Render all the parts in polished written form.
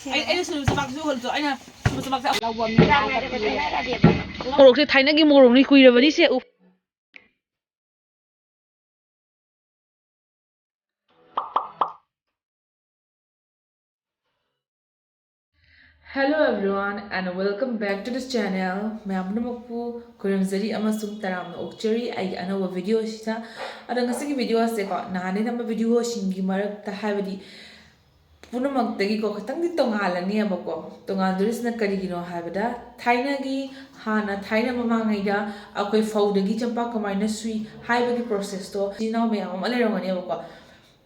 ꯑꯩꯅ ꯁꯨꯕꯁꯨ ꯍꯣꯜꯁꯨ ꯑꯩꯅ ꯁꯨꯕꯁꯨ ꯂꯧꯕ ꯃꯤ ꯃꯣꯔꯣꯛꯁꯦ ꯊꯥꯏꯅꯒꯤ ꯃꯣꯔꯣꯛꯅꯤ ꯀꯨꯏꯔꯕꯅꯤ ꯁꯦ ꯎ Hello everyone and welcome back to this channel. ꯃꯌꯥꯝ ꯄꯨꯝꯅꯃꯛꯄꯨ ꯈꯨꯔꯨꯝꯖꯔꯤ ꯑꯃꯁꯨꯡ ꯇꯔꯥꯝꯅ ꯑꯣꯛꯆꯔꯤ ꯑꯩꯒꯤ ꯑꯅꯧꯕ ꯚꯤꯗꯤꯑꯣ ꯑꯁꯤꯗ ꯑꯗꯣ ꯉꯁꯤꯒꯤ ꯚꯤꯗꯤꯑꯣ ꯑꯁꯦꯀꯣ ꯅꯍꯥꯟꯗꯩ ꯅꯝꯕ ꯚꯤꯗꯤꯑꯣꯁꯤꯡꯒꯤ ꯃꯔꯛꯇ ꯍꯥꯏꯕꯗꯤ ꯄꯨꯝꯅꯃꯛꯇꯒꯤꯀꯣ ꯈꯤꯇꯪꯗꯤ ꯇꯣꯡꯉꯥꯜꯂꯅꯤꯕꯀꯣ ꯇꯣꯡꯉꯥꯟꯗꯣꯔꯤꯁꯤꯅ ꯀꯔꯤꯒꯤꯅꯣ ꯍꯥꯏꯕꯗ ꯊꯥꯏꯅꯒꯤ ꯊꯥꯏꯅ ꯃꯃꯥꯡꯉꯩꯗ ꯑꯩꯈꯣꯏ ꯐꯧꯗꯒꯤ ꯆꯦꯡꯄꯥꯛ ꯀꯃꯥꯏꯅ ꯁꯨꯏ ꯍꯥꯏꯕꯒꯤ ꯄ꯭ꯔꯣꯁꯦꯁꯇꯣ ꯏꯆꯤꯜ ꯏꯅꯥꯎ ꯃꯌꯥꯝ ꯑꯃ ꯂꯩꯔꯝꯒꯅꯦꯕꯀꯣ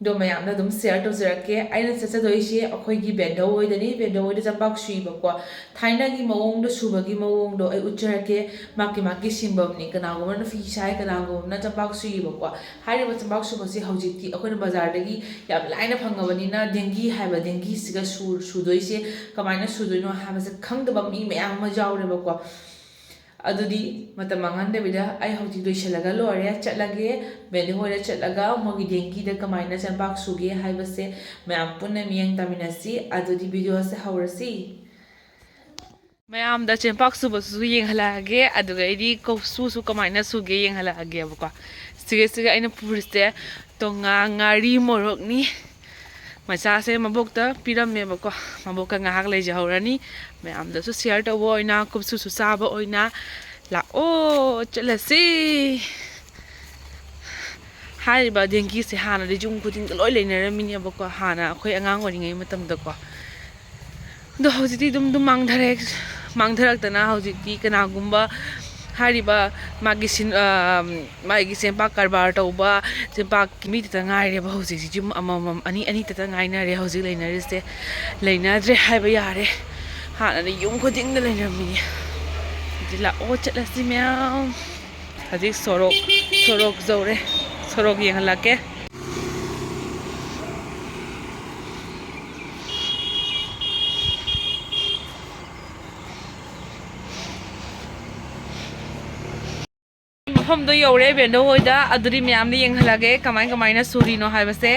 ꯑꯗꯣ ꯃꯌꯥꯝꯅ ꯑꯗꯨꯝ ꯁꯦꯌꯔ ꯇꯧꯖꯔꯛꯀꯦ ꯑꯩꯅ ꯆꯠꯆꯗꯣꯏꯁꯦ ꯑꯩꯈꯣꯏꯒꯤ ꯕꯦꯟꯗꯧ ꯍꯣꯏꯗꯅꯤ ꯕꯦꯟꯗꯧ ꯍꯣꯏꯗ ꯆꯦꯡꯄꯥꯛ ꯁꯨꯏꯕꯀꯣ ꯊꯥꯏꯅꯒꯤ ꯃꯑꯣꯡꯗ ꯁꯨꯕꯒꯤ ꯃꯑꯣꯡꯗꯣ ꯑꯩ ꯎꯠꯆꯔꯛꯀꯦ ꯃꯥꯒꯤ ꯁꯤꯟꯐꯝꯅꯤ ꯀꯅꯥꯒꯨꯝꯕꯅ ꯐꯤ ꯁꯥꯏ ꯀꯅꯥꯒꯨꯝꯕꯅ ꯆꯦꯡꯄꯥꯛ ꯁꯨꯏꯕꯀꯣ ꯍꯥꯏꯔꯤꯕ ꯆꯦꯡꯄꯥꯛ ꯁꯨꯕꯁꯤ ꯍꯧꯖꯤꯛꯇꯤ ꯑꯩꯈꯣꯏꯅ ꯕꯖꯥꯔꯗꯒꯤ ꯌꯥꯝ ꯂꯥꯏꯅ ꯐꯪꯉꯕꯅꯤꯅ ꯗꯦꯡꯒꯤ ꯍꯥꯏꯕ ꯗꯦꯡꯒꯤꯁꯤꯒ ꯁꯨꯗꯣꯏꯁꯦ ꯀꯃꯥꯏꯅ ꯁꯨꯗꯣꯏꯅꯣ ꯍꯥꯏꯕꯁꯦ ꯈꯪꯗꯕ ꯃꯤ ꯃꯌꯥꯝ ꯑꯃ ꯌꯥꯎꯔꯦꯕꯀꯣ ꯑꯗꯨꯗꯤ ꯃꯇꯝ ꯃꯥꯡꯍꯟꯗꯕꯤꯗ ꯑꯩ ꯍꯧꯖꯤꯛ ꯂꯣꯏꯁꯤꯜꯂꯒ ꯂꯣꯏꯔꯦ ꯆꯠꯂꯒꯦ ꯕꯦꯟꯗꯧ ꯍꯣꯏꯗ ꯆꯠꯂꯒ ꯃꯣꯏꯒꯤ ꯗꯦꯡꯒꯤꯗ ꯀꯃꯥꯏꯅ ꯆꯦꯡꯄꯥꯛ ꯁꯨꯒꯦ ꯍꯥꯏꯕꯁꯦ ꯃꯌꯥꯝ ꯄꯨꯟꯅ ꯃꯤꯠꯌꯦꯡ ꯇꯥꯃꯤꯟꯅꯁꯤ ꯑꯗꯨꯗꯤ ꯚꯤꯗꯤꯑꯣꯁꯦ ꯍꯧꯔꯁꯤ ꯃꯌꯥꯝꯗ ꯆꯦꯡꯄꯥꯛ ꯁꯨꯕꯁꯨ ꯌꯦꯡꯍꯜꯂꯛꯑꯒꯦ ꯑꯗꯨꯒ ꯑꯩꯗꯤ ꯀꯧꯁꯨꯁꯨ ꯀꯃꯥꯏꯅ ꯁꯨꯒꯦ ꯌꯦꯡꯍꯜꯂꯛꯑꯒꯦꯕꯀꯣ ꯁꯤꯒ ꯑꯩꯅ ꯄꯨꯔꯤꯁꯦ ꯇꯣꯉꯥꯟ ꯉꯥꯔꯤ ꯃꯣꯔꯣꯛꯅꯤ ꯃꯆꯥꯁꯦ ꯃꯕꯣꯛꯇ ꯄꯤꯔꯝꯃꯦꯕꯀꯣ ꯃꯕꯣꯛꯀ ꯉꯥꯏꯍꯥꯛ ꯂꯩꯖꯍꯧꯔꯅꯤ ꯃꯌꯥꯝꯗꯁꯨ ꯁꯤꯌꯔ ꯇꯧꯕ ꯑꯣꯏꯅ ꯀꯨꯞꯁꯨꯁꯨ ꯆꯥꯕ ꯑꯣꯏꯅ ꯂꯥꯛꯑꯣ ꯆꯠꯂꯁꯤ ꯍꯥꯏꯔꯤꯕ ꯗꯦꯡꯒꯤꯁꯦ ꯍꯥꯟꯅꯗꯤ ꯌꯨꯝ ꯈꯨꯗꯤꯡꯗ ꯂꯣꯏ ꯂꯩꯅꯔꯝꯃꯤꯅꯦꯕꯀꯣ ꯍꯥꯟꯅ ꯑꯩꯈꯣꯏ ꯑꯉꯥꯡ ꯑꯣꯏꯔꯤꯉꯩ ꯃꯇꯝꯗꯀꯣ ꯑꯗꯣ ꯍꯧꯖꯤꯛꯇꯤ ꯑꯗꯨꯝ ꯃꯥꯡꯊꯔꯛꯇꯅ ꯍꯧꯖꯤꯛꯇꯤ ꯀꯅꯥꯒꯨꯝꯕ ꯍꯥꯏꯔꯤꯕ ꯃꯥꯒꯤ ꯆꯦꯡꯄꯥꯛ ꯀꯔꯕꯥꯔ ꯇꯧꯕ ꯆꯦꯡꯄꯥꯛꯀꯤ ꯃꯤꯗꯨꯇꯉꯥꯏꯔꯦꯕ ꯍꯧꯖꯤꯛꯁꯤ ꯌꯨꯝ ꯑꯃꯃꯝ ꯑꯅꯤꯇꯇ ꯉꯥꯏꯅꯔꯦ ꯍꯧꯖꯤꯛ ꯂꯩꯅꯔꯤꯁꯦ ꯂꯩꯅꯗ꯭ꯔꯦ ꯍꯥꯏꯕ ꯌꯥꯔꯦ ꯍꯥꯟꯅꯗꯤ ꯌꯨꯝ ꯈꯨꯗꯤꯡꯗ ꯂꯩꯅꯔꯝꯃꯤꯅꯦ ꯑꯗꯨꯗꯤ ꯂꯥꯛꯑꯣ ꯆꯠꯂꯁꯤ ꯃꯌꯥꯝ ꯍꯧꯖꯤꯛ ꯁꯣꯔꯣꯛ ꯌꯧꯔꯦ ꯁꯣꯔꯣꯛ ꯌꯦꯡꯍꯜꯂꯛꯀꯦ ꯃꯐꯝꯗꯣ ꯌꯧꯔꯦ ꯕꯦꯟꯗꯧ ꯍꯣꯏꯗ ꯑꯗꯨꯗꯤ ꯃꯌꯥꯝꯗ ꯌꯦꯡꯍꯜꯂꯛꯑꯒꯦ ꯀꯃꯥꯏꯅ ꯁꯨꯔꯤꯅꯣ ꯍꯥꯏꯕꯁꯦ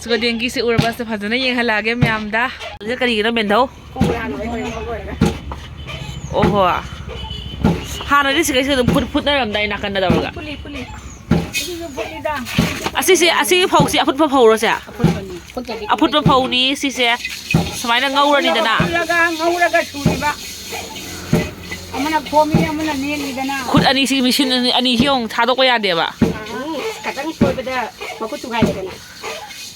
ꯁꯨꯒ ꯗꯦꯡꯒꯤꯁꯦ ꯎꯔꯕꯁꯦ ꯐꯖꯅ ꯌꯦꯡꯍꯜꯂꯛꯑꯒꯦ ꯃꯌꯥꯝꯗ ꯁꯤꯗ ꯀꯔꯤꯒꯤꯅꯣ ꯕꯦꯟꯗꯧ ꯑꯣꯍꯣ ꯍꯥꯟꯅꯗꯤ ꯁꯤꯒꯩꯁꯤ ꯑꯗꯨꯝ ꯐꯨꯠꯅꯔꯝꯗꯥꯏ ꯅꯥꯀꯟꯗ ꯇꯧꯔꯒ ꯑꯁꯤꯒꯤ ꯐꯧꯁꯤ ꯑꯐꯨꯠꯄ ꯐꯧꯔꯣꯁꯦ ꯑꯐꯨꯠꯄ ꯐꯧꯅꯤ ꯁꯤꯁꯦ ꯁꯨꯃꯥꯏꯅ ꯉꯧꯔꯅꯤꯗꯅ ꯉꯧꯔꯒ ꯁꯨꯔꯤꯕ ꯑꯃꯅ ꯈꯣꯝꯃꯤ ꯑꯃꯅ ꯅꯦꯜꯂꯤꯗꯅ ꯈꯨꯠ ꯑꯅꯤꯁꯤꯒꯤ ꯃꯦꯆꯤꯟ ꯑꯅꯤꯁꯤ ꯑꯃꯨꯛ ꯊꯥꯗꯣꯛꯄ ꯌꯥꯗꯦꯕ ꯈꯤꯇꯪ ꯁꯣꯏꯕꯗ ꯃꯈꯨꯠ ꯊꯨꯒꯥꯏꯗꯅ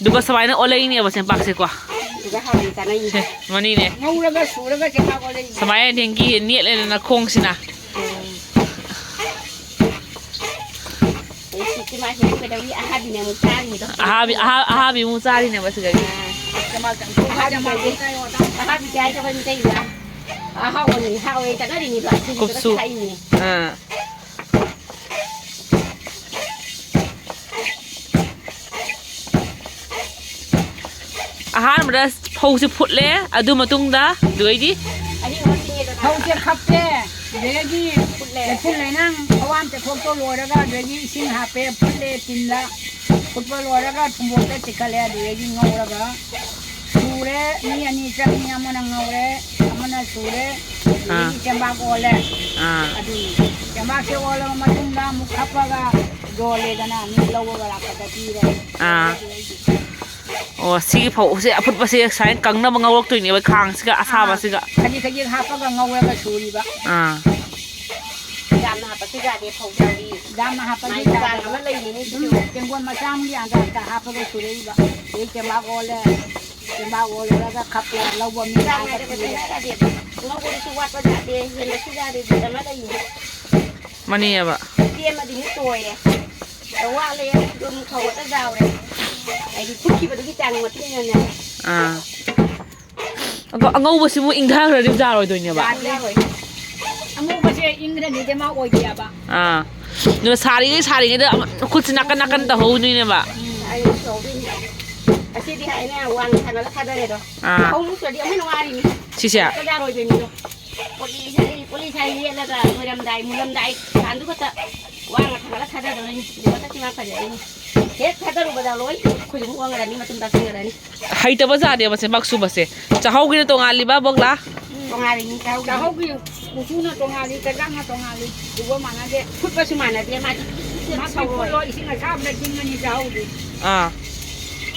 ꯑꯗꯨꯒ ꯁꯨꯃꯥꯏꯅ ꯑꯣꯜꯂꯛꯏꯅꯦꯕ ꯆꯦꯡꯄꯥꯛꯁꯦꯀꯣ ꯑꯗꯨꯒ ꯍꯥꯎꯅ ꯆꯥꯅꯩꯅꯤ ꯃꯅꯤꯅꯦ ꯉꯧꯔꯒ ꯁꯨꯔꯒ ꯆꯦꯡꯄꯥꯛ ꯑꯣꯜꯂꯛꯏꯅꯤ ꯁꯨꯃꯥꯏꯅ ꯗꯦꯡꯒꯤ ꯅꯦꯠꯂꯦꯗꯅ ꯈꯣꯡꯁꯤꯅ ꯑꯍꯥꯕꯤ ꯑꯃꯨꯛ ꯆꯥꯔꯤꯅꯦꯕ ꯁꯤꯗꯒꯤ ꯀꯨꯞꯁꯨ ꯑꯍꯥꯟꯕꯗ ꯐꯧꯁꯦ ꯐꯨꯠꯂꯦ ꯑꯗꯨ ꯃꯇꯨꯡꯗ ꯑꯗꯨꯒꯩꯗꯤ ꯐꯧꯁꯦ ꯈꯞꯄꯦ ꯑꯗꯒꯤ ꯐꯨꯠꯂꯦ ꯅꯪ ꯑꯋꯥꯝ ꯆꯦꯛꯊꯣꯛꯇꯣ ꯂꯣꯏꯔꯒ ꯑꯗꯒꯤ ꯏꯁꯤꯡ ꯍꯥꯞꯄꯦ ꯐꯨꯠꯂꯦ ꯇꯤꯟꯗ ꯐꯨꯠꯄ ꯂꯣꯏꯔꯒ ꯊꯨꯝꯕꯣꯛꯇ ꯆꯤꯛꯈꯠꯂꯦ ꯑꯗꯨꯗꯒꯤ ꯉꯧꯔꯒ ꯁꯨꯔꯦ ꯃꯤ ꯑꯅꯤ ꯆꯪꯉꯤ ꯑꯃꯅ ꯉꯧꯔꯦ ꯑꯃꯅ ꯁꯨꯔꯦ ꯑꯗꯒꯤ ꯆꯦꯡꯄꯥꯛ ꯑꯣꯜꯂꯦ ꯑꯗꯨꯅꯤ ꯆꯦꯡꯄꯥꯛꯁꯦ ꯑꯣꯜꯂꯕ ꯃꯇꯨꯡꯗ ꯑꯃꯨꯛ ꯈꯞꯄꯒ ꯌꯣꯜꯂꯦꯗꯅ ꯃꯤ ꯂꯧꯕꯒ ꯂꯥꯛꯄꯗ ꯄꯤꯔꯦ ꯑꯣ ꯁꯤꯒꯤ ꯐꯧꯁꯦ ꯑꯐꯨꯠꯄꯁꯦ ꯁꯨꯃꯥꯏꯅ ꯀꯪꯅꯕ ꯉꯧꯔꯛꯇꯣꯏꯅꯦꯕ ꯈꯥꯡꯁꯤꯒ ꯑꯁꯥꯕꯁꯤꯒ ꯈꯖꯤꯛ ꯍꯥꯞꯄꯒ ꯉꯧꯔꯒ ꯁꯨꯔꯤꯕ ꯌꯥꯝꯅ ꯍꯥꯞꯄꯁꯨ ꯌꯥꯗꯦ ꯐꯧꯗꯗꯤ ꯌꯥꯝꯅ ꯍꯥꯞꯄꯁꯨ ꯌꯥꯗꯦ ꯑꯃ ꯂꯩꯅꯤꯅꯦ ꯇꯦꯡꯀꯣꯠ ꯃꯆꯥ ꯑꯃꯒꯤ ꯑꯥꯒꯥꯔꯗ ꯍꯥꯞꯄꯒ ꯁꯨꯔꯛꯏꯕ ꯑꯗꯩ ꯆꯦꯡꯄꯥꯛ ꯑꯣꯜꯂꯦ ꯆꯦꯡꯄꯥꯛ ꯑꯣꯜꯂꯒ ꯈꯞꯄꯦ ꯂꯧꯕ ꯃꯤ ꯉꯧꯕꯗꯁꯨ ꯋꯥꯠꯄ ꯌꯥꯗꯦ ꯍꯦꯟꯕꯁꯨ ꯌꯥꯗꯦ ꯑꯃ ꯂꯩꯅꯤ ꯃꯅꯤꯑꯕ ꯑꯃꯗꯤ ꯃꯨꯛ ꯇꯣꯏꯔꯦ ꯋꯥꯠꯂꯦ ꯑꯗꯨꯝ ꯈꯧꯒꯠꯂ ꯌꯥꯎꯔꯦ ꯍꯥꯏꯗꯤ ꯐꯨꯠꯈꯤꯕꯗꯨꯒꯤ ꯆꯥꯡ ꯃꯇꯨꯡ ꯏꯟꯅꯅꯦ ꯑꯗꯣ ꯑꯉꯧꯕꯁꯤꯕꯨ ꯏꯪꯊꯈ꯭ꯔꯗꯤ ꯌꯥꯔꯣꯏꯗꯣꯏꯅꯦꯕ ꯑꯉꯧꯕꯁꯦ ꯏꯪꯈ꯭ꯔꯗꯤ ꯃꯥ ꯑꯣꯏꯗꯦꯕ ꯑꯗꯨꯅ ꯁꯥꯔꯤꯉꯩꯗ ꯈꯨꯠꯁꯤ ꯅꯥꯀꯟ ꯇꯧꯍꯧꯗꯣꯏꯅꯦꯕ ꯑꯁꯤꯗꯤ ꯍꯥꯏꯅ ꯋꯥꯡꯅ ꯊꯥꯡꯒꯠꯂ ꯊꯥꯗꯔꯦꯗꯣ ꯍꯧꯅꯨꯛꯇꯗꯤ ꯑꯃꯨꯛ ꯅꯨꯡꯉꯥꯏꯔꯤꯅꯤ ꯁꯤꯁꯦ ꯌꯥꯔꯣꯏꯗꯣꯏꯅꯤꯗꯣ ꯄꯣꯂꯤ ꯁꯥꯏ ꯌꯦꯠꯂꯒ ꯂꯣꯏꯔꯝꯗꯥꯏ ꯃꯨꯜꯂꯝꯗꯥꯏ ꯁꯥꯟꯗꯨ ꯈꯛꯇ ꯋꯥꯡꯅ ꯊꯥꯡꯒꯠꯂ ꯊꯥꯗꯗꯣꯏꯅꯤ ꯃꯊꯛꯁꯤ ꯃꯥ ꯐꯖꯗꯣꯏꯅꯤ เฮ็ดแค่ตะลุบดาวร้อยคุยถึงว่าอะไรนี่มาตุ้มตาเสืออะไรนี่ ให้แต่ว่าจะเดี๋ยวมันจะมักซูบเสจะเฮากินตรงงานลีบ้าบอกละ ตรงงานนี้เขา จะเขาคือกูชูน่ะตรงงานนี้แต่ดังน่ะตรงงานนี้กูว่ามันนั่นเด้ พูดประชุมนะเดี๋ยวมา มาใส่คนรออีสิงห์ข้ามได้กินมันนี่จะเอาดิ อ่า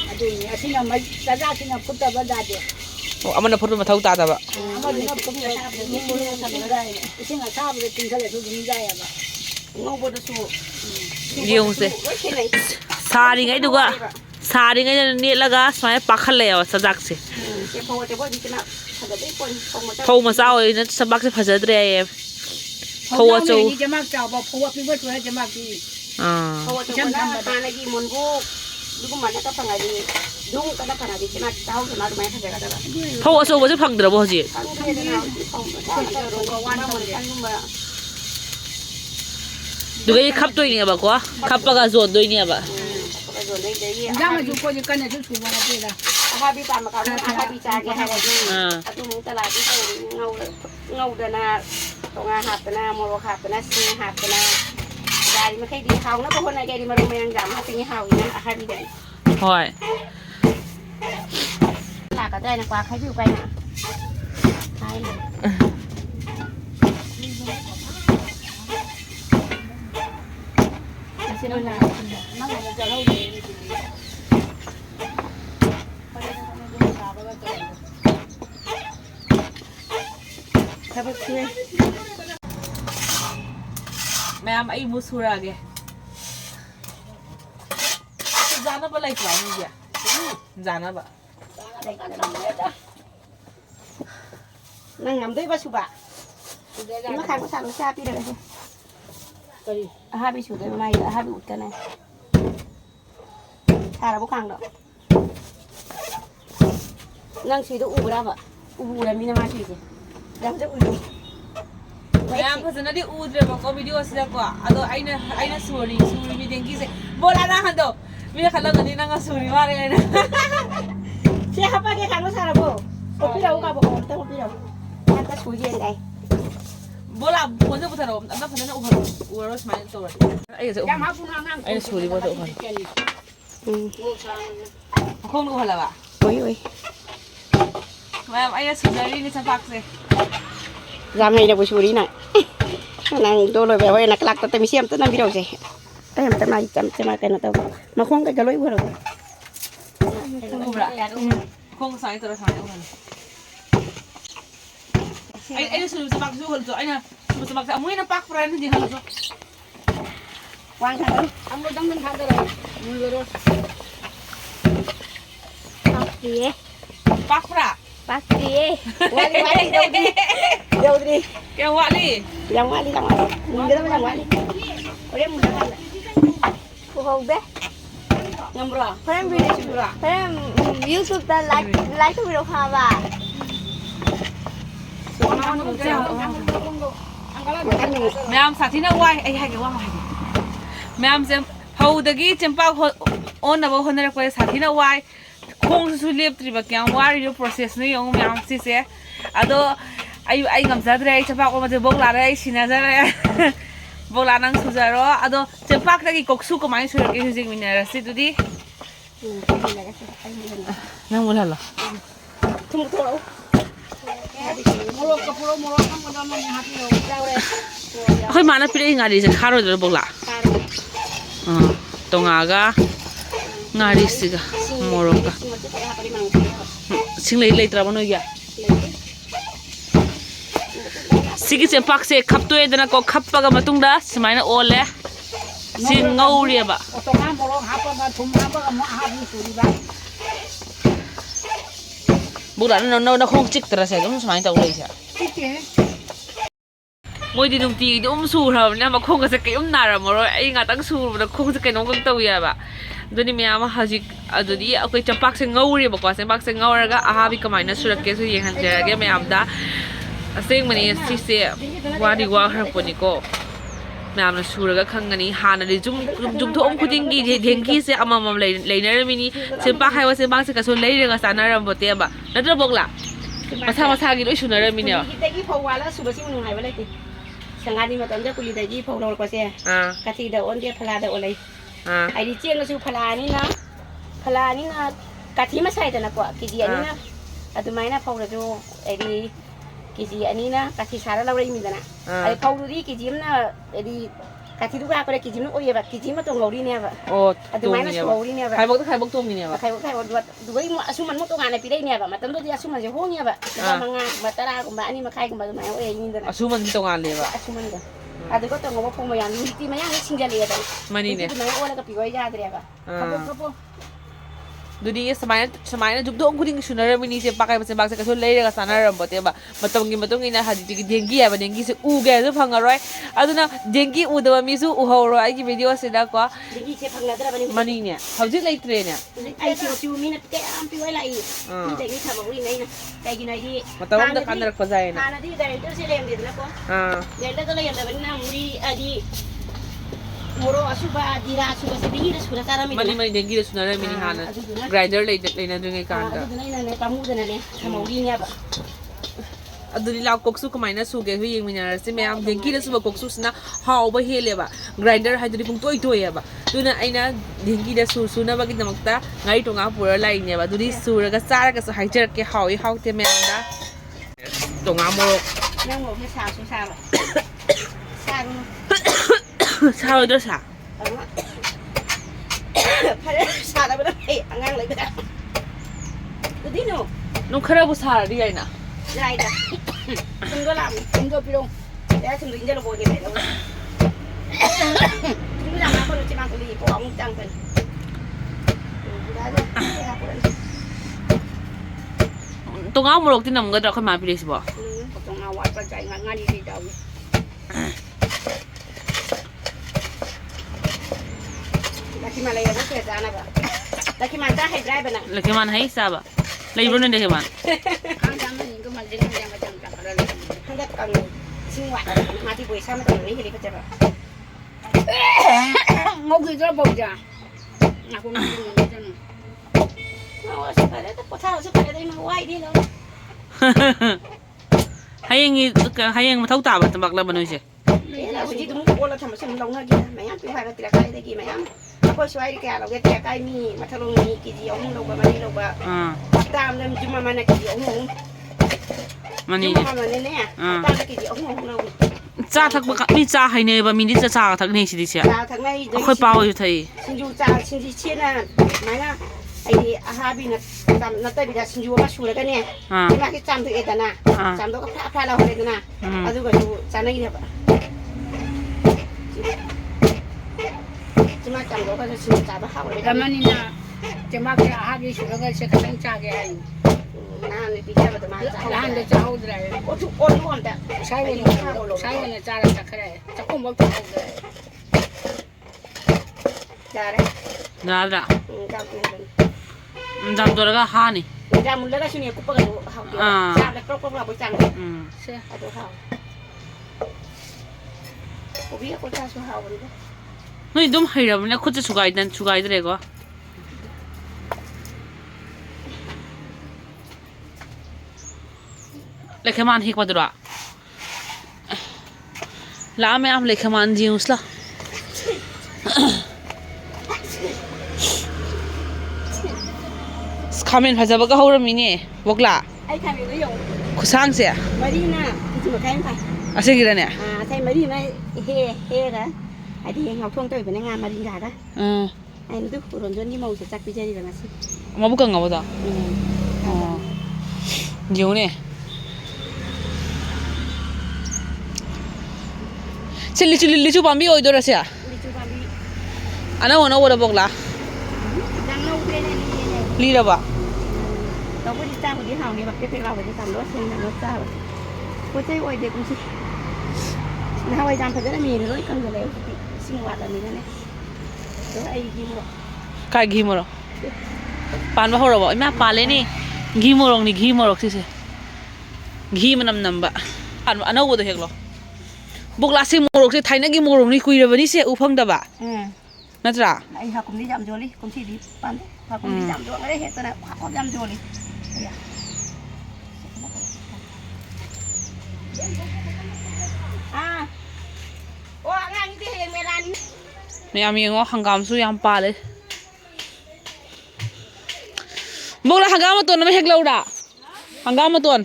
อะดูนี่สิงห์ไม่จะได้สิงห์พุทธบัดดาเด้ เอามันพูดมาเท่าตาแต่แบบ เอาดิก็ต้องทราบเลยนี่มึงทำไม่ได้อีสิงห์ข้ามได้กินเขาเลยทุกทีได้อ่ะบ่ งงบดสู เดี๋ยวสิซาดิไงดูก็ซาดิไงเนี่ยแล้วก็สมัยปักขันแล้วสักสิ เจ้าพ่อเจ้าพ่อดีขนาดถ้าจะได้คนคงมา พอมาเศร้าเลยนะสมักจะพัฒนาได้เพราะว่าจู นี่จะมากเจ้าบอกเพราะว่าพี่ว่าช่วยจะมากดี อ่า เพราะว่าเจ้าพ่อมาในกี่มนกูดูก็มันก็ฟังอะไรดีดุ้งก็ได้ขนาดนี้ขนาดเจ้าขนาดไหนเขาจะก็ได้ เพราะว่าจูว่าจะพังเดือบบ่จี ทั้งเทศนาคนจะรู้ว่าวันมันกันนุ่มแบบ ดูไอ้ขับตัวนี้แบบว่าขับปากกาโซนตัวนี้แบบ ก็โดนได้ได้ยี่ ยังมาอยู่คนอยู่กันเนี่ยทุกวันนี้ละ อาฮาบิตามมาเขาอาฮาบิจากแกให้ได้อาตุ้มตลาดที่เขาเงาเดินหน้าตรงอาหารเป็นหน้ามรดกเป็นหน้าซีหาเป็นหน้าได้ไม่ค่อยดีเขาแล้วก็คนไหนแกดีมาลงแมงดำมาเป็นเห่าอย่างนั้นอาฮาบิเดน ห่อย หลากก็ได้นะกว่าใครอยู่ไปนะใช่เชื่อนะ นั่งจะเล่าดีถ้าไปคุย แม่ไอ้มุสุระแกจานน่ะบ่ไล่กว่านี่แกจานน่ะบ่ นั่งงำด้วยวัชุบะมาขายมาสั่งมาชาพี่เด้ออาฮาบิชุดได้ไหมอาฮาบิอุดกันนะชาเราบุกขังดอกนั่งชีตัวอูได้ปะอูได้มีน้ำมาชีสิแล้วจะอู Ma'am, kasi na di udre ba ko video sila ko. Ado ay na sorry mi din kise. Bola na hando. Mi na kala ni nga sorry mare na. เชื่อครับป้าแกขังมาชาเราบุกพี่เรากับบุกแต่บุกพี่เราแค่ชูเย็นไง Bola ponte butaro. Anda pa na uharo. Uharo smile to. Ay sa ยังมาพูดนั่ง ay sorry ba to uharo. คงรู้hala ba. โอ้ยโอ้ย Ma'am, ay na sorry ni sa pakse. รำให้เด็กผู้ชูนี่หน่อยนั่งดูเลยแบบว่านักลักแต่ไม่เชื่อมต้นน้ำพี่เราสิแต่จะมาจะมากันนะแต่มาคล้องกันก็ร้อยหัวเรา Ubra. Kung sa ito sa uharo. Ay na sorry sa pakse uharo to. Ay na sa pakse amoy na pak friend hindi halo to. วางค่ะ ang mo dang nang kada ra mulero Pakti Pak fra. Pakti Wali Jauh di Kaya wali. Yang wali Mungkin apa yang wali Udah mudah kan Cô bé Ngamro Friend video Friend YouTube ta like cái video ha bà Ma'am sa tina wai ay hay wa wai. Ma'am sem hau dagi chempa on na bo honera ko sa tina wai khong su lep tri ba kyang wari yo process ni yong ma'am si se ado ay ngam sa dre chempa ko ma de bok la re sina za re bok la nang su za ro ado chempa dagi kok su ko mai su ke su jing min ra si tu di nang mula la Tunggu tunggu molo ka puro molo ang mo dang nang hati yo Jauh deh khoi mana pide ngari se kharo de bok la tongaga ngari siga moroka singlei leitra bano ya sigi se pakse khaptoe dana ko khappaga matungda simaina ole si ngauri ba otongan molo hapa ma thum hapa ka mo ha bi suri ba bura no khong chik tra se dum simaina taw lei sa tike moi di nung ti dum su ra na ma khong ka se ke nara moro ai nga tang su na khong se ke nong kang taw ya ba doni me ama hajik adudi akoi champak se ngauri ba ko se pak se ngauraga aha bi kamaina surak ke su yeng han jara ge me amda aseng mani si se wadi wa har poni ko ma'am ने सूरगा खंगनी हाना दे जुम थोम खुदिंग की धेंकी से अमम learner mini से पा खाय से बांग से कसो लेरगा सानारम बोते बा नत्र बोगला मसा मसा की लोय सुनर मिने Kita gi phau wala suba si munung hai wala ti Sangani ma tamja kuli dagi phau lol ko se Kati da on je phala da olai ไอ้ดิเจียงก็คือพลานี่นะพลานี่นะกะทิมาใส่แต่ละกว่ากิจีอันนี้นะอะตุไมนะพอเราดูไอ้ดิกิจีอันนี้นะกะทิชาแล้วเราได้มีแต่นะไอ้พอดูดิกิจิมนะไอ้ดิกะทิทุกอย่างก็ได้กิจิมนะโอ้ยแบบกิจิมมาตรงเราดิเนี่ยแบบอะตุไมนะโชว์ดิเนี่ยแบบ ใครบอกตัวมีเนี่ย ใครบอกดูไอ้มาสุมันมุดตรงงานในปีได้เนี่ยแบบมาตั้งตัวที่สุมันจะโหเนี่ยแบบมามังงานมาตลาดกุมบ้านนี่มาขายกุมบ้านตุไมโอ้ยนี่แต่นะ อาชูมันตรงงานเลยว่ะ สุมันก็ada ko tengok apa pun yang mesti macam ni singgah lihat kan. Mani ni. Macam orang ke piwai jah dia apa. Apa. ดูดีสมัยนั้นจุดโด่งคุณดิ้งชุนอะไรไม่นี่เสียปากไอ้เป็นบางสิ่งก็ชนเลยก็สานารำบดเดียบมาตรงนี้นะฮะดิที่เดงกี้เดงกี้อูแกจะพังอะไรอะดูนะเดงกี้อูเดว่ามีสู้อูฮาวร้อยกี่วิดีโอเสร็จแล้วก็เดงกี้เสียพังแล้วแต่แบบนี้มันนี่เนี่ยเขาจะไล่เทรนเนี่ยไอ้ชิวมีนะแกอัมพิวไว้ไล่นี่เด็กนี่ทำอะไรนี่นะไอ้กินไอ้ที่มาตรงนั้นกันรักก็ใจนะนาที่เด็กจะเสียเลี้ยงเด็กแล้วก็เด็กแล้วก็เลี้ยงแต่แบบนั้นมุรีไอ้ที่moro asuba dira asuba sedingi dah sudah cara mini mani dengi dah sudah mini hana grinder lain dengan kanda adu nai kamu dan nai sama urinya ba adu ni lau koksu kemai na suge hui yang mina rasa memang dengi dah suba koksu sana hau bah hele ba grinder hai jadi pung toy ya ba tu na aina dengi dah su na bagi namak ta ngai tonga pura lain ya ba tu di su raga sara ka su hai jer ke hau te memang dah tonga moro yang mau ke sa su sa ba sa sao đó sao? Sao đó bây giờ ăn ăn lại cái đó. Cái gì nữa? Nó khá là bớt sao đi vậy nè. Đây đó. Chúng có làm, chúng có pilong. Để chúng tôi lo bồi như vậy đâu. Chúng làm apa lu cuma beli pohon jangan. Tunggu aku mau tinam gak ada kan mah pilih sebuah. Tunggu awal percaya ngani di dalam. Laki mana yang nak kerja anak ba? Laki mana hai driver nak? Laki mana hai siapa? Lagi belum ada keman. Kang jangan ni kau macam ni yang macam tak ada lagi. Hendak kang singwat mati boleh sama tu ni jadi kerja ba? Mau kerja apa kerja? Aku nak kerja ni. Mau sekarang tu potong sekarang tu mau wai dia lah. Hai yang tahu tak apa tempat lah manusia. Aku jadi tu mau lah sama sama long lagi. Macam tu hari tidak kaya lagi macam. Aku suai di kaya, kita kaya ni, macam ni, kita orang loba mana loba. Tam dalam cuma mana kita orang. Mana ni? Cuma mana ni ya? Tam kita orang loba. 炸ทักบักมี炸ให้เนี่ยบะมีนี่จะ炸ทักเนี่ยสิดิเสีย 炸ทั้งใน ค่อยเป่าอยู่ไทย ชินจู炸ชินจีเชียน่ะไม่นะไอ้อาหารบินน่ะจำนัดแต่บิดาชินจูมาชูแล้วกันเนี่ยที่มาที่จำตัวเองนะจำตัวก็พระเราเลยนะอาดูก็ดูจำได้เนี่ยปะที่มาจำตัวก็จะชินจ่าบ้าเขาเลย Kamu ni na cuma ke hari sudah ke sekarang cagai hari. น่าในปีแค่ปัตมาจ่า Lahan dah jauh dah. โอ้ทุกคนล้วนแต่ Saya ni cara cakap. Cakap mau jauh dah. จ่าเลย น่าละ จ่าตัวนึง จำตัวแล้วก็หานี่ จ่ามุนแล้วก็ชินเนี่ยกุปกันเขาเดียวจ่าแล้วก็เราไปจัง Saya. เอาตัวเขาโอ้พี่ก็จ่าชัวร์เขาเลย นี่ดมให้เราเนี่ยคุณจะสุกายได้เลยก็เลขมันฮิกมาดูละแล้วไม่เอาเลขมันจีอุสละสคามินพาจะบอกก็เขาเรื่องนี้บอกละ ไอ้ทำอย่างนี้อยู่ คุณสร้างเสีย มาดีนะที่มาแข่งไป อาศัยกี่เดือนเนี่ย ใช่มาดีไหมเฮ่นะไอ้ที่เขาท่วงตัวเป็นงานมาดีกันนะไอ้นี่ทุกคนจนที่มาอุตส่าห์พิจารณาสิ มาบุกกันกับว่าเดี๋ยวเนี่ยเชลลิจูปามีโอ้ยตัวละเสีย ลิจูบาบี อันนั้นวันนั้นวันละบอกละ ดังเราเรียนนี่ ลีระบะ เราไม่ได้จ้างคนที่เฮานี่แบบเป็นเราไปที่ตามรถเส้นทางรถจ้าผู้ใจโอ้ยเด็กกูสินะวัยจำเขาจะได้มีรถกันอยู่แล้วสิ่งวัดอะไรนี่นะตัวไอ้กิมหรอ ใครกีมรอปานว่าเขาเราบอกไอ้แม่ปานเลยนี่กีมรองนี่กีมรอกสิสิกีมันนำบะอันนั้นวันตัวเฮกหรอบอกลาสิมรอกสิไทยนักกีมรองนี่คุยเรื่องนี้เสียอุพังดะบะนั่นจ้ะ ไอ้หาคุมที่จำโจลี่คุมที่ดีปันหาคุมที่จำโจอะไรเหตุนะหาคุมจำโจลี่โอ้งานนี้ที่เห็นเวลานี้ ꯃꯌꯥꯝ ꯌꯦꯡꯉꯣ ꯍꯪꯒꯥꯝꯁꯨ ꯌꯥꯝ ꯄꯥꯜꯂꯦ ꯃꯣꯛꯂ ꯍꯪꯒꯥꯝ ꯃꯇꯣꯟ ꯑꯃ ꯍꯦꯛ ꯂꯧꯔꯥ ꯍꯪꯒꯥꯝ ꯃꯇꯣꯟ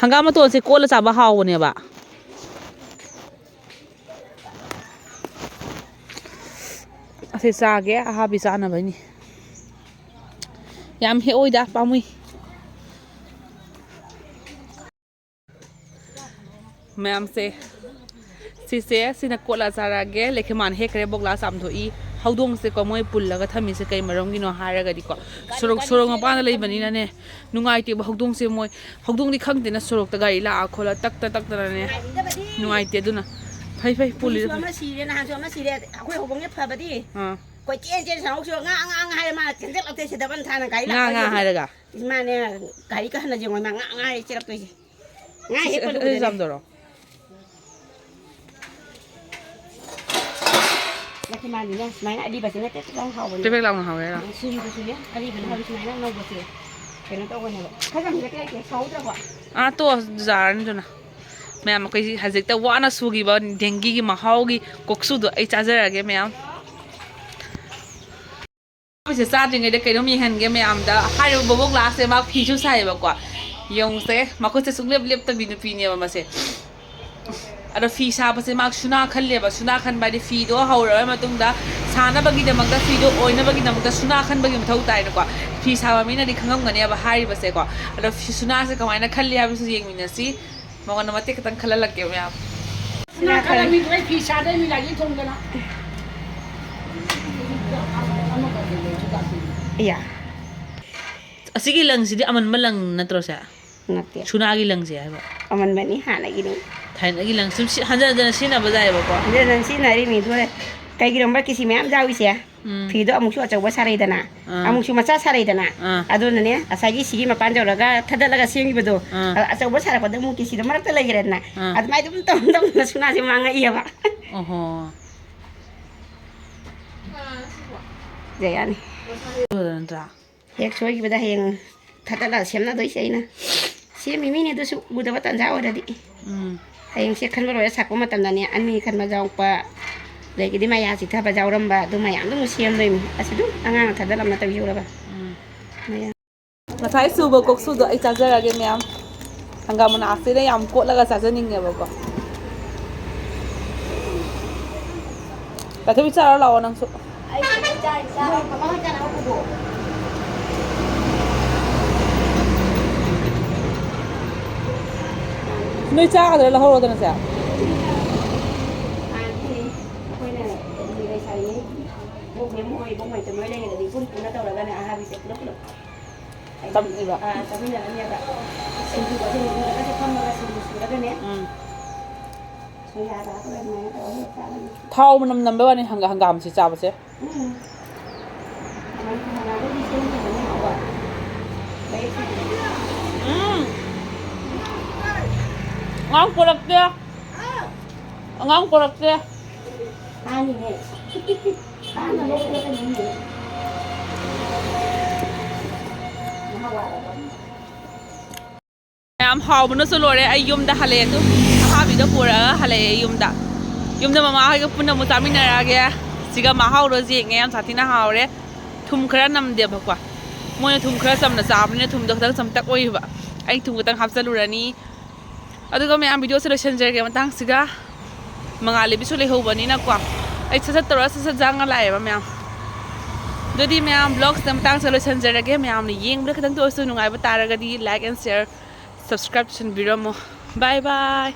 ꯍꯪꯒꯥꯝ ꯃꯇꯣꯟꯁꯦ ꯀꯣꯠꯂ ꯆꯥꯕ ꯍꯥꯎꯕꯅꯦꯕ ꯑꯁꯤ ꯆꯥꯒꯦ ꯑꯍꯥꯕꯤ ꯆꯥꯅꯕꯩꯅꯤ ꯌꯥꯝ ꯍꯦꯛꯑꯣꯏꯗ ꯄꯥꯝꯃꯨꯏ ꯃꯌꯥꯝꯁꯦ ꯁꯤꯁꯦ ꯁꯤꯅ ꯀꯣꯠꯂ ꯆꯥꯔꯛꯑꯒꯦ ꯂꯩꯈꯦꯃꯥꯟ ꯍꯦꯛꯈ꯭ꯔꯦ ꯕꯣꯛꯂꯥ ꯆꯥꯝꯊꯣꯛꯏ ꯍꯧꯗꯣꯡꯁꯦꯀꯣ ꯃꯣꯏ ꯄꯨꯜꯂꯒ ꯊꯝꯃꯤꯁꯦ ꯀꯩ ꯃꯔꯝꯒꯤꯅꯣ ꯍꯥꯏꯔꯒꯗꯤꯀꯣ ꯁꯣꯔꯣꯛ ꯃꯄꯥꯟꯗ ꯂꯩꯕꯅꯤꯅꯅꯦ ꯅꯨꯡꯉꯥꯏꯇꯦꯕ ꯍꯧꯗꯣꯡꯁꯦ ꯃꯣꯏ ꯍꯧꯗꯣꯡꯗꯤ ꯈꯪꯗꯦꯅ ꯁꯣꯔꯣꯛꯇ ꯒꯥꯔꯤ ꯂꯥꯛꯑ ꯈꯣꯠꯂ ꯇꯛꯇꯅꯅꯦ ꯅꯨꯡꯉꯥꯏꯇꯦ ꯑꯗꯨꯅ ꯐꯩ ꯄꯨꯜꯂꯤꯗꯣ ꯑꯃ ꯁꯤꯔꯦ ꯅꯍꯥꯟꯁꯨ ꯑꯃ ꯁꯤꯔꯦ ꯑꯩꯈꯣꯏ ꯍꯧꯕꯪꯒꯤ ꯐꯕꯗꯤ ꯑꯥ ꯀꯣꯏ ꯆꯦꯟ ꯁꯥꯎꯁꯨ ꯉꯥꯡ ꯍꯥꯏꯔ ꯃꯥ ꯆꯦꯟꯖꯜꯂꯛꯇꯦ ꯁꯤꯗꯕꯟ ꯊꯥꯅ ꯒꯥꯔꯤ ꯉꯥ ꯍꯥꯏꯔꯒ ꯃꯥꯅꯦ ꯒꯥꯔꯤ ꯀ ꯍꯟꯅ ꯌꯦꯡꯉꯣꯏ ꯃꯥ ꯉꯥ ꯆꯦꯜꯂꯛꯇꯣꯏꯁꯦ ꯉꯥ ꯍꯦꯛ ꯑꯗꯨ ꯄꯜꯂꯨꯕꯗꯅꯦ ꯆꯥꯝꯗꯣꯔꯣ ꯂꯩꯈꯦꯃꯥꯟꯗꯤꯅꯦ ꯁꯨꯃꯥꯏꯅ ꯑꯔꯤꯕꯁꯤꯅ ꯇꯦꯛꯇꯛ ꯍꯥꯎꯕꯅꯦ ꯄꯦꯄꯦꯛ ꯂꯥꯎꯅ ꯍꯥꯎꯋꯦꯔ ꯁꯤꯔꯤꯕꯁꯨꯅꯦ ꯑꯔꯤꯕꯅ ꯍꯥꯎꯋꯤ ꯁꯨꯃꯥꯏꯅ ꯅꯧꯕꯁꯦ ꯀꯩꯅꯣ ꯇꯧꯕꯅꯦꯕ ꯈꯔ ꯍꯟꯗꯛ ꯂꯩꯇꯦ ꯁꯧꯗ꯭ꯔꯕꯣ ꯇꯣ ꯖꯥꯔꯅꯤꯗꯨꯅ ꯃꯌꯥꯝ ꯑꯩꯈꯣꯏꯁꯤ ꯍꯧꯖꯤꯛꯇ ꯋꯥꯅ ꯁꯨꯈꯤꯕ ꯗꯦꯡꯒꯤꯒꯤ ꯃꯍꯥꯎꯒꯤ ꯀꯣꯛꯁꯨꯗꯣ ꯑꯩ ꯆꯥꯖꯔꯛꯑꯒꯦ ꯃꯌꯥꯝ ꯑꯩꯈꯣꯏꯁꯦ ꯆꯥꯗ꯭ꯔꯤꯉꯩꯗ ꯀꯩꯅꯣꯝ ꯌꯦꯡꯍꯟꯒꯦ ꯃꯌꯥꯝꯗ ꯍꯥꯏꯔꯤꯕ ꯕꯣꯕꯣꯛ ꯂꯥꯁꯁꯦ ꯃꯥ ꯐꯤꯁꯨ ꯁꯥꯏꯌꯦꯕꯀꯣ ꯌꯦꯡꯉꯨꯁꯦ ꯃꯈꯨꯠꯁꯦ ꯁꯨꯡꯂꯦꯞ ꯂꯦꯞꯇꯕꯤ ꯅꯨꯄꯤꯅꯦꯕ ꯃꯁꯦ ꯑꯗꯣ ꯐꯤ ꯁꯥꯕꯁꯦ ꯃꯥ ꯁꯨꯅꯥ ꯈꯜꯂꯦꯕ ꯁꯨꯅꯥ ꯈꯟꯕ ꯍꯥꯏꯗꯤ ꯐꯤꯗꯣ ꯍꯧꯔꯕ ꯃꯇꯨꯡꯗ ꯁꯥꯅꯕꯒꯤꯗꯃꯛꯇ ꯐꯤꯗꯣ ꯑꯣꯏꯅꯕꯒꯤꯗꯃꯛꯇ ꯁꯨꯅꯥ ꯈꯟꯕꯒꯤ ꯃꯊꯧ ꯇꯥꯏꯅꯀꯣ ꯐꯤ ꯁꯥꯕ ꯃꯤꯅꯗꯤ ꯈꯪꯉꯝꯒꯅꯦꯕ ꯍꯥꯏꯔꯤꯕꯁꯦꯀꯣ ꯑꯗꯣ ꯁꯨꯅꯥꯁꯦ ꯀꯃꯥꯏꯅ ꯈꯜꯂꯤ ꯍꯥꯏꯕꯁꯨ ꯌꯦꯡꯃꯤꯟꯅꯁꯤ ꯃꯉꯣꯟꯗ ꯃꯇꯦꯛ ꯈꯤꯇꯪ ꯈꯜꯍꯜꯂꯛꯀꯦ ꯃꯌꯥꯝ ꯐꯤ ꯁꯥꯗꯣꯏ ꯃꯤ ꯂꯥꯛꯏ ꯊꯣꯡꯗꯅ ꯏꯌꯥ ꯑꯁꯤꯒꯤ ꯂꯪꯁꯤꯗꯤ ꯑꯃꯟꯕ ꯂꯪ ꯅꯠꯇ꯭ꯔꯣꯁꯦ ꯅꯠꯇꯦ ꯁꯨꯅꯥꯒꯤ ꯂꯪꯁꯦ ꯍꯥꯏꯕ ꯑꯃꯟꯕꯅꯤ ꯍꯥꯟꯅꯒꯤꯅꯤ ꯊꯥꯏꯅꯒꯤ ꯂꯪ ꯁꯨꯝ ꯍꯟꯖꯤꯟ ꯍꯟꯖꯤꯟꯅ ꯁꯤꯖꯤꯟꯅꯕ ꯌꯥꯏꯑꯕꯀꯣ ꯍꯟꯖꯤꯟ ꯁꯤꯖꯤꯟꯅꯔꯤꯅꯤ ꯑꯗꯨ ꯀꯩꯒꯤꯅꯣ ꯀꯤꯁꯤ ꯃꯌꯥꯝ ꯌꯥꯎꯏꯁꯦ ꯐꯤꯗꯣ ꯑꯃꯨꯛꯁꯨ ꯑꯆꯧꯕ ꯁꯥꯔꯩꯗꯅ ꯑꯃꯨꯛꯁꯨ ꯃꯆꯥ ꯁꯥꯔꯩꯗꯅ ꯑꯗꯨꯅꯅꯦ ꯉꯁꯥꯏꯒꯤ ꯁꯤꯒꯤ ꯃꯄꯥꯟ ꯌꯧꯔꯒ ꯊꯥꯗꯠꯂꯒ ꯁꯦꯝꯈꯤꯕꯗꯣ ꯑꯆꯧꯕ ꯁꯥꯔꯛꯄꯗ ꯑꯃꯨꯛ ꯀꯤꯁꯤꯗꯣ ꯃꯔꯛꯇ ꯂꯩꯈ꯭ꯔꯦꯗꯅ ꯑꯗꯨꯃꯥꯏꯅ ꯑꯗꯨꯝ ꯇꯧꯅ ꯁꯨꯅꯥꯁꯦ ꯃꯥꯡꯉꯛꯏꯑꯕ ꯑꯣꯍꯣ ꯖꯌꯥꯅꯤ ꯅꯠꯇ꯭ꯔꯥ ꯍꯦꯛ ꯁꯣꯏꯈꯤꯕꯗ ꯍꯌꯦꯡ ꯊꯥꯗꯠꯂꯒ ꯁꯦꯝꯅꯗꯣꯏꯁꯦ ꯑꯩꯅ ꯁꯦꯝꯃꯤ ꯃꯤꯅꯦ ꯑꯗꯨꯁꯨ ꯎꯗꯕ ꯇꯟꯖꯥ ꯑꯣꯏꯔꯗꯤ ꯍꯌꯦꯡꯁꯦ ꯈꯟꯕ ꯂꯣꯏꯔ ꯁꯥꯛꯄ ꯃꯇꯝꯗꯅꯦ ꯑꯅꯤ ꯈꯟꯕ ꯌꯥꯎꯔꯛꯄ ꯑꯗꯒꯤꯗꯤ ꯃꯌꯥ ꯆꯤꯊꯕ ꯌꯥꯎꯔꯝꯕ ꯑꯗꯨ ꯃꯌꯥꯝꯗꯨ ꯁꯦꯝꯗꯣꯏꯅꯤ ꯑꯁꯤ ꯑꯗꯨꯝ ꯑꯉꯥꯡꯅ ꯊꯥꯗꯠꯂꯝꯅ ꯇꯧꯖꯧꯔꯕ ꯉꯁꯥꯏ ꯁꯨꯕ ꯀꯣꯛꯁꯨꯗꯣ ꯑꯩ ꯆꯥꯖꯔꯒꯦ ꯃꯌꯥꯝ ꯍꯪꯒꯥꯝ ꯃꯅꯥ ꯑꯁꯤꯗ ꯌꯥꯝ ꯀꯣꯠꯂꯒ ꯆꯥꯖꯅꯤꯡꯉꯦꯕꯀꯣ ꯀꯩꯊꯕꯤ ꯆꯥꯔꯣ ꯂꯥꯛꯑꯣ ꯅꯪꯁꯨ ꯅꯣꯏ ꯆꯥꯒꯗ꯭ꯔꯥ ꯂꯧꯍꯧꯔꯣꯗꯅꯁꯦ ꯇꯝꯏꯕ ꯆꯥꯃꯤꯟꯅꯔꯅꯦꯕ ꯁꯤꯡꯖꯨꯒꯁꯦ ꯐꯝꯃꯒ ꯁꯤꯡꯖꯨ ꯁꯨꯔꯒꯅꯦ ꯁꯣꯌꯥꯗ ꯑꯗꯨꯃꯥꯏꯅ ꯇꯧꯔꯒ ꯍꯦꯛ ꯆꯥꯔꯅꯤ ꯊꯥꯎ ꯃꯅꯝ ꯅꯝꯕ ꯋꯥꯅꯤ ꯍꯪꯒꯥꯝꯁꯤ ꯆꯥꯕꯁꯦ ꯑꯉꯥꯡ ꯄꯨꯔꯛꯇꯦ ꯑꯉꯥꯡ ꯄꯨꯔꯛꯇꯦ ꯌꯥꯝ ꯍꯥꯎꯕꯅꯁꯨ ꯂꯣꯏꯔꯦ ꯑꯩ ꯌꯨꯝꯗ ꯍꯜꯂꯛꯑꯦ ꯑꯗꯨ ꯑꯍꯥꯕꯤꯗꯣ ꯄꯨꯔꯛꯑꯒ ꯍꯜꯂꯛꯑꯦ ꯌꯨꯝꯗ ꯃꯃꯥ ꯍꯣꯏꯒ ꯄꯨꯟꯅ ꯑꯃꯨꯛ ꯆꯥꯃꯤꯟꯅꯔꯛꯑꯒꯦ ꯁꯤꯒ ꯃꯍꯥꯎꯗꯣ ꯌꯦꯡꯉꯦ ꯌꯥꯝ ꯁꯥꯊꯤꯅ ꯍꯥꯎꯔꯦ ꯊꯨꯝ ꯈꯔ ꯅꯝꯗꯦꯕꯀꯣ ꯃꯣꯏꯅ ꯊꯨꯝ ꯈꯔ ꯆꯝꯅ ꯆꯥꯕꯅꯤꯅ ꯊꯨꯝꯗꯣ ꯈꯤꯇꯪ ꯆꯝꯇꯛ ꯑꯣꯏꯌꯦꯕ ꯑꯩ ꯊꯨꯝ ꯈꯤꯇꯪ ꯍꯥꯞꯆꯜꯂꯨꯔꯅꯤ ꯑꯗꯨꯒ ꯃꯌꯥꯝ ꯚꯤꯗꯤꯑꯣꯁꯦ ꯂꯣꯏꯁꯤꯟꯖꯔꯒꯦ ꯃꯇꯥꯡꯁꯤꯒ ꯃꯉꯥꯜꯂꯩꯕꯤꯁꯨ ꯂꯩꯍꯧꯕꯅꯤꯅꯀꯣ ꯑꯩ ꯁꯠ ꯇꯧꯔꯒ ꯁꯠ ꯆꯪꯉ ꯂꯥꯛꯑꯦꯕ ꯃꯌꯥꯝ ꯑꯗꯨꯗꯤ ꯃꯌꯥꯝ ꯕ꯭ꯂꯣꯒꯁꯤꯗ ꯃꯇꯥꯡꯁꯤꯗ ꯂꯣꯏꯁꯤꯟꯖꯔꯒꯦ ꯃꯌꯥꯝꯅ ꯌꯦꯡꯕꯗ ꯈꯤꯇꯪꯇ ꯑꯣꯏꯔꯁꯨ ꯅꯨꯡꯉꯥꯏꯕ ꯇꯥꯔꯒꯗꯤ ꯂꯥꯏꯛ ꯑꯦꯟ ꯁꯤꯌꯔ ꯁꯕꯁꯀ꯭ꯔꯥꯏꯕ ꯇꯧꯁꯟꯕꯤꯔꯝꯃꯣ ꯕꯥꯏ ꯕꯥꯏ